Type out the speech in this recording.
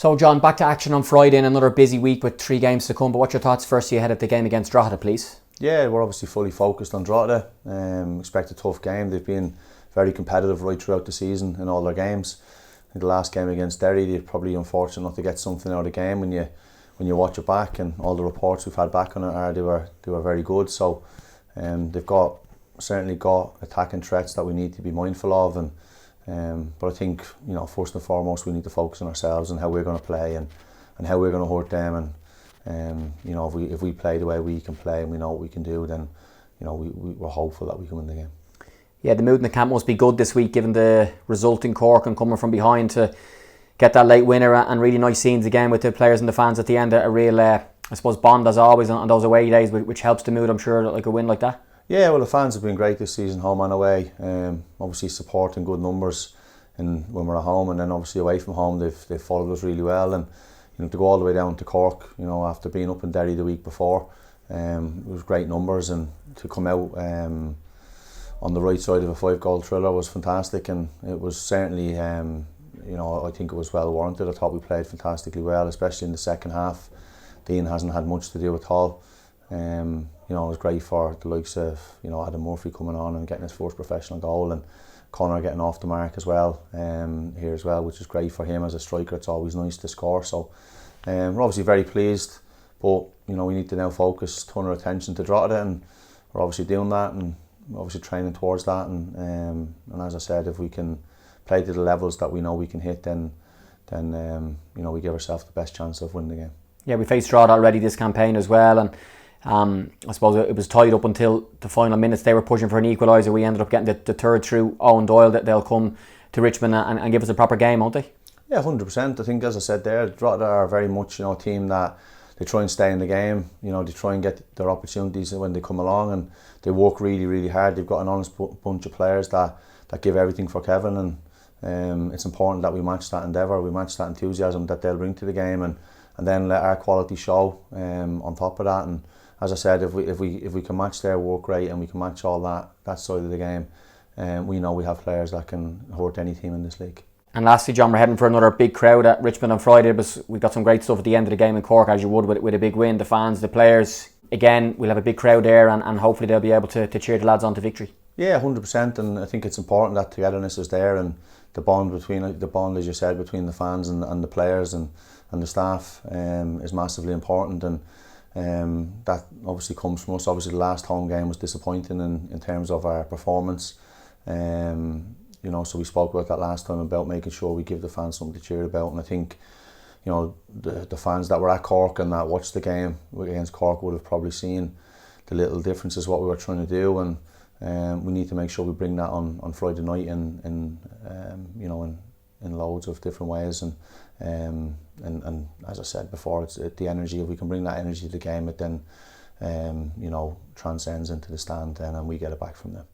So John, back to action on Friday and another busy week with 3 games to come, but what's your thoughts firstly ahead of the game against 𝗣𝗏𝗘𝗩𝗜, please? Yeah, we're obviously fully focused on 𝗣𝗏𝗘𝗏𝗜. Expect a tough game. They've been very competitive right throughout the season in all their games. I think the last game against Derry, they're probably unfortunate not to get something out of the game when you watch it back, and all the reports we've had back on it are they were very good. So they've certainly got attacking threats that we need to be mindful of, but I think first and foremost we need to focus on ourselves and how we're going to play and how we're going to hurt them. And if we play the way we can play and we know what we can do, then we're hopeful that we can win the game. Yeah, the mood in the camp must be good this week, given the result in Cork and coming from behind to get that late winner, and really nice scenes again with the players and the fans at the end. A real, I suppose, bond as always on those away days, which helps the mood, I'm sure, like a win like that. Yeah, well, the fans have been great this season, home and away. Obviously supporting good numbers when we're at home, and then obviously away from home they've followed us really well. And to go all the way down to Cork, after being up in Derry the week before, it was great numbers, and to come out on the right side of a 5-goal thriller was fantastic, and it was certainly, I think it was well warranted. I thought we played fantastically well, especially in the second half. Dean hasn't had much to do at all. It was great for the likes of Adam Murphy coming on and getting his first professional goal, and Conor getting off the mark as well here as well, which is great for him as a striker. It's always nice to score. So we're obviously very pleased, but we need to now focus, turn our attention to 𝗣𝗏𝗘𝗏𝗜, and we're obviously doing that, and obviously training towards that. And as I said, if we can play to the levels that we know we can hit, then we give ourselves the best chance of winning the game. Yeah, we faced 𝗣𝗏𝗘𝗏𝗏 already this campaign as well, and I suppose it was tied up until the final minutes. They were pushing for an equaliser. We ended up getting the third through Owen Doyle. That they'll come to Richmond and give us a proper game, won't they? Yeah, 100%. I think, as I said there, 𝗣𝗏𝗘𝗏𝗏 are very much a team that they try and stay in the game. They try and get their opportunities when they come along, and they work really, really hard. They've got an honest bunch of players that give everything for Kevin, and it's important that we match that endeavour, we match that enthusiasm that they'll bring to the game, and then let our quality show on top of that. And as I said, if we can match their work great, and we can match all that side of the game, we know we have players that can hurt any team in this league. And lastly, John, we're heading for another big crowd at Richmond on Friday, but we got some great stuff at the end of the game in Cork, as you would with a big win. The fans, the players, again, we'll have a big crowd there, and hopefully they'll be able to cheer the lads on to victory. Yeah, 100%, and I think it's important that togetherness is there, and the bond, as you said, between the fans and the players and the staff is massively important, and that obviously comes from us. Obviously the last home game was disappointing in terms of our performance, so we spoke about that last time, about making sure we give the fans something to cheer about. And I think the fans that were at Cork and that watched the game against Cork would have probably seen the little differences what we were trying to do, and we need to make sure we bring that on Friday night in loads of different ways. And as I said before, it's the energy. If we can bring that energy to the game, it then transcends into the stand, and we get it back from them.